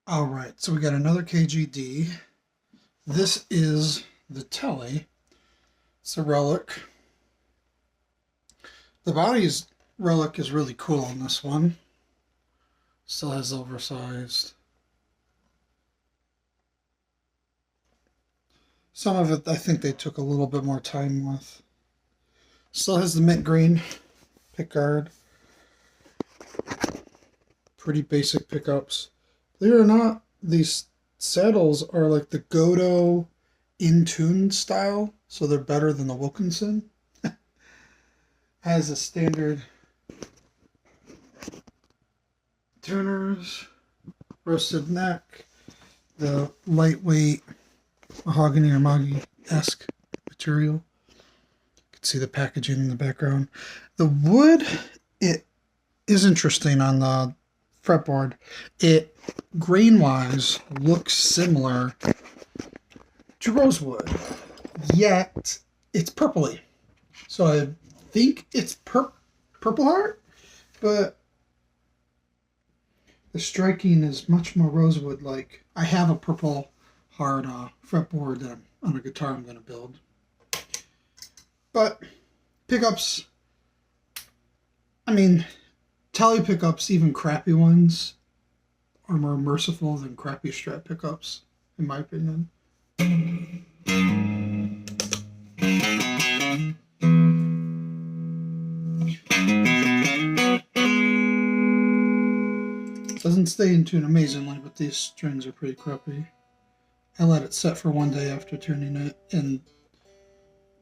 All right, so we got another KGD. This is the Tele. It's a Relic. The body's Relic is really cool on this one. Still has oversized. Some of it I think they took a little bit more time with. Still has the mint green pickguard. Pretty basic pickups. Believe it or not, these saddles are like the Godo in-tune style, so they're better than the Wilkinson. Has a standard tuners, roasted neck, the lightweight mahogany or mahogany-esque material. You can see the packaging in the background. The wood, it is interesting on the fretboard. It, grain-wise, looks similar to rosewood, yet it's purpley. So I think it's purple heart, but the striking is much more rosewood-like. I have a purple heart fretboard that on a guitar I'm going to build. But pickups, I mean, Tele pickups, even crappy ones, are more merciful than crappy Strat pickups, in my opinion. Doesn't stay in tune amazingly, but these strings are pretty crappy. I let it set for one day after tuning it and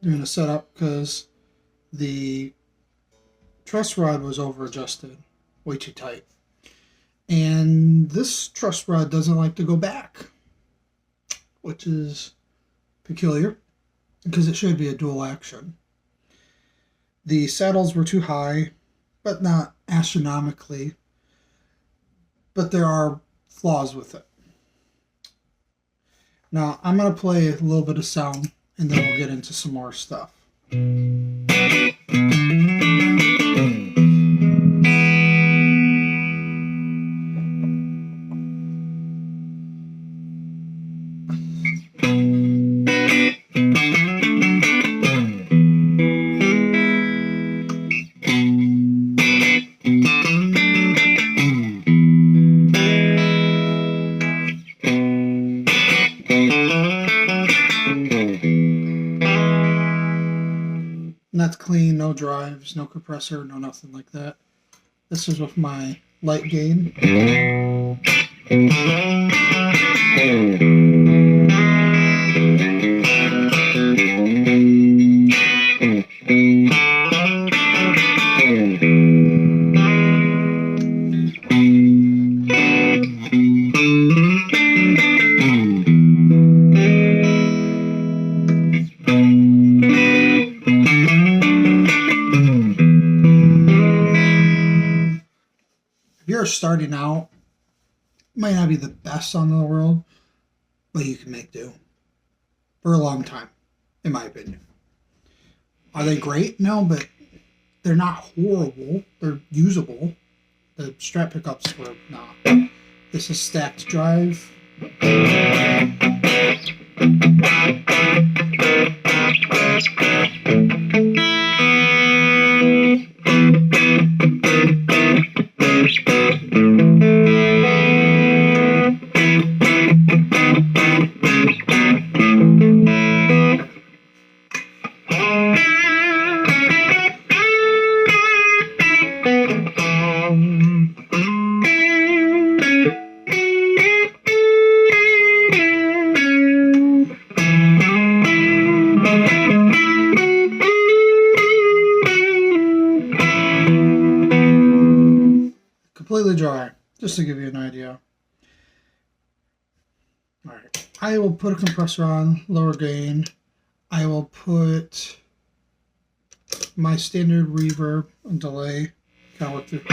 doing a setup because the truss rod was over adjusted, way too tight. And this truss rod doesn't like to go back, which is peculiar because it should be a dual action. The saddles were too high, but not astronomically. But there are flaws with it. Now, I'm going to play a little bit of sound, and then we'll get into some more stuff. And that's clean, no drives, no compressor, no nothing like that. This is with my light gain. You're starting out, might not be the best song in the world, but you can make do for a long time, in my opinion. Are they great? No, but they're not horrible. They're usable. The Strat pickups were not. This is stacked drive. Completely dry, just to give you an idea. Alright, I will put a compressor on, lower gain. I will put my standard reverb and delay. Kind of work through.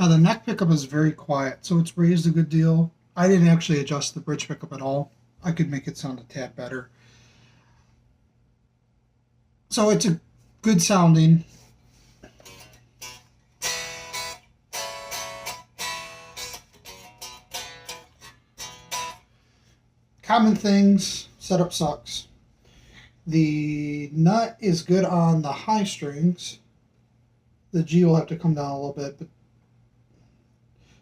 Now the neck pickup is very quiet, so it's raised a good deal. I didn't actually adjust the bridge pickup at all. I could make it sound a tad better. So it's a good sounding. Common things, setup sucks. The nut is good on the high strings. The G will have to come down a little bit, but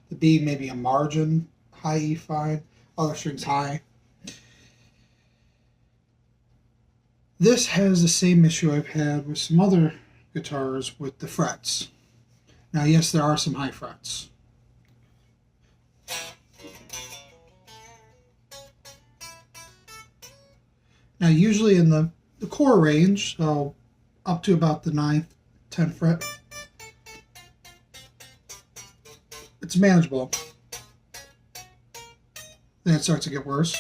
the B maybe a margin, high E fine, other strings high. This has the same issue I've had with some other guitars with the frets. Now yes, there are some high frets. Now usually in the core range, so up to about the 9th, 10th fret, it's manageable. Then it starts to get worse.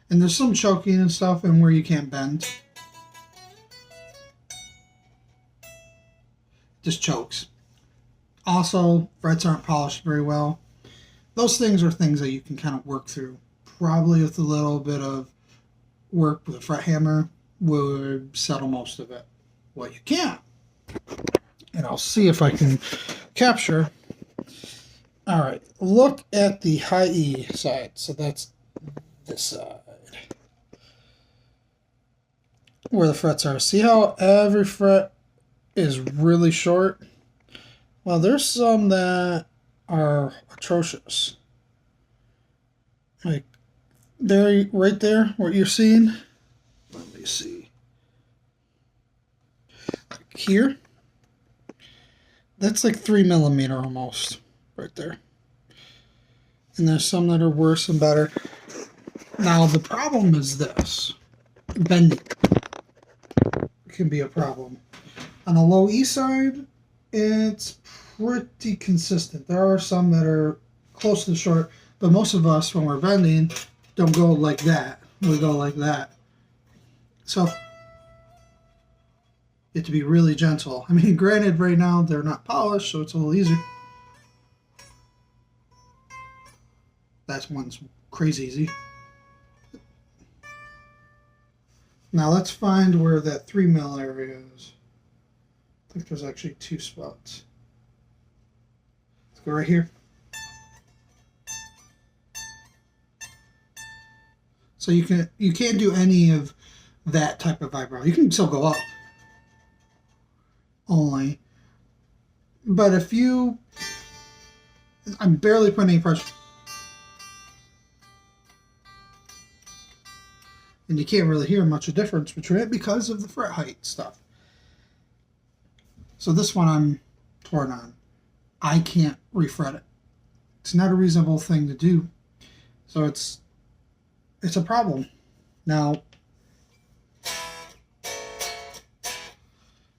And there's some choking and stuff and where you can't bend. Just chokes. Also, frets aren't polished very well. Those things are things that you can kind of work through. Probably with a little bit of work with a fret hammer would settle most of it. Well, you can't. And I'll see if I can capture. All right, look at the high E side. So that's this side. Where the frets are. See how every fret is really short? Well, there's some that are atrocious. Like there, right there, what you're seeing. Let me see. Like here, that's like 3 millimeter almost, right there. And there's some that are worse and better. Now the problem is this: bending can be a problem. On the low E side, it's pretty consistent. There are some that are close to the short, but most of us, when we're bending, don't go like that. We go like that. So, you have to be really gentle. I mean, granted, right now, they're not polished, so it's a little easier. That one's crazy easy. Now, let's find where that 3 mil area is. I think there's actually 2 spots. Let's go right here. So you can't do any of that type of vibro. You can still go up only. But if you, I'm barely putting any pressure. And you can't really hear much of a difference between it because of the fret height stuff. So this one I'm torn on. I can't refret it. It's not a reasonable thing to do. So it's a problem. Now,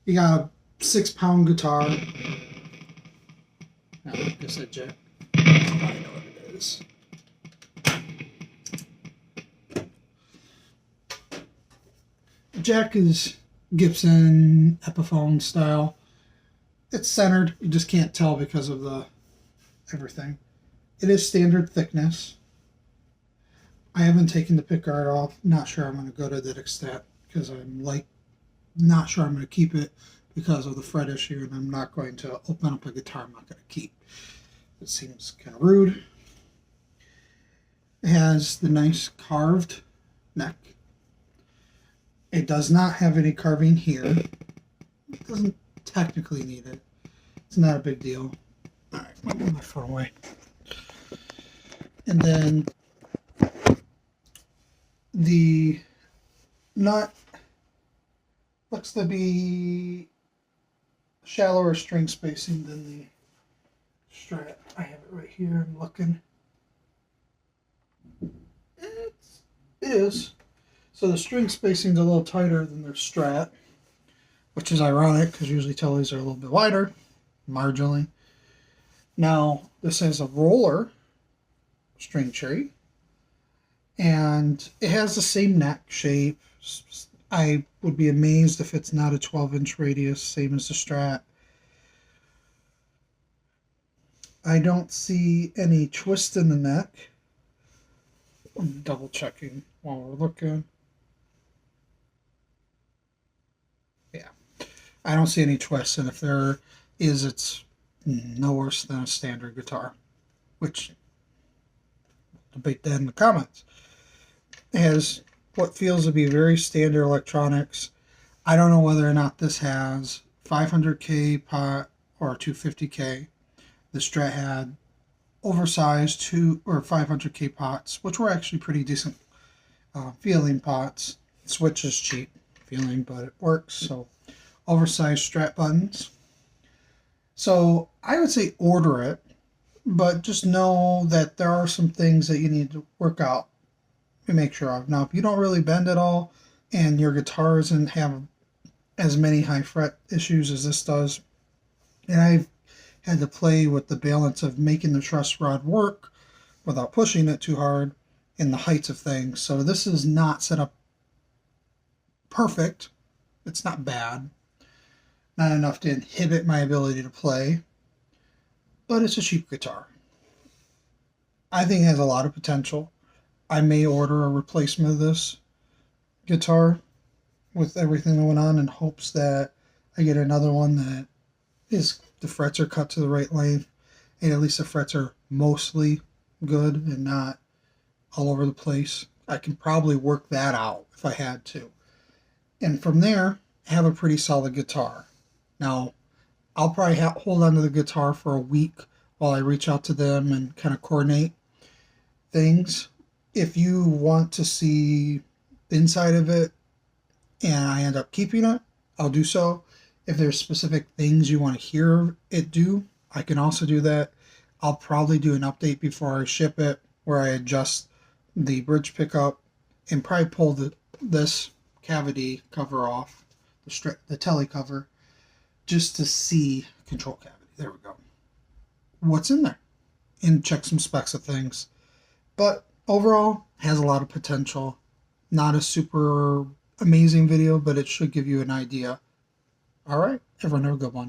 you got a 6-pound guitar. Now, I guess that jack. I know what it is. The jack is Gibson Epiphone style. It's centered. You just can't tell because of the everything. It is standard thickness. I haven't taken the pickguard off. Not sure I'm going to go to that extent because I'm like not sure I'm going to keep it because of the fret issue, and I'm not going to open up a guitar I'm not going to keep. It seems kind of rude. It has the nice carved neck. It does not have any carving here. It doesn't technically need it. It's not a big deal. Alright, I'll move my phone away. And then the nut looks to be shallower string spacing than the strat. I have it right here. I'm looking. It is. So the string spacing is a little tighter than their strat, which is ironic because usually Teles are a little bit wider, marginally. Now, this has a roller string tree, and it has the same neck shape. I would be amazed if it's not a 12-inch radius, same as the Strat. I don't see any twist in the neck. I'm double checking while we're looking. Yeah, I don't see any twists, and if there is, it's no worse than a standard guitar, which debate that in the comments. It has what feels to be very standard electronics. I don't know whether or not this has 500K pot or 250K. The Strat had oversized 2 or 500K pots, which were actually pretty decent feeling pots. Switch is cheap feeling, but it works. So oversized Strat buttons. So I would say order it, but just know that there are some things that you need to work out and make sure of. Now, if you don't really bend at all and your guitar doesn't have as many high fret issues as this does, and I've had to play with the balance of making the truss rod work without pushing it too hard and the heights of things. So this is not set up perfect. It's not bad. Not enough to inhibit my ability to play, but it's a cheap guitar. I think it has a lot of potential. I may order a replacement of this guitar with everything going on in hopes that I get another one that is the frets are cut to the right length and at least the frets are mostly good and not all over the place. I can probably work that out if I had to. And from there, have a pretty solid guitar. Now, I'll probably hold on to the guitar for a week while I reach out to them and kind of coordinate things. If you want to see the inside of it and I end up keeping it, I'll do so. If there's specific things you want to hear it do, I can also do that. I'll probably do an update before I ship it where I adjust the bridge pickup and probably pull this cavity cover off, the Tele cover, just to see control cavity. There we go. What's in there? And check some specs of things. But overall, has a lot of potential. Not a super amazing video, but it should give you an idea. All right, everyone have a good one.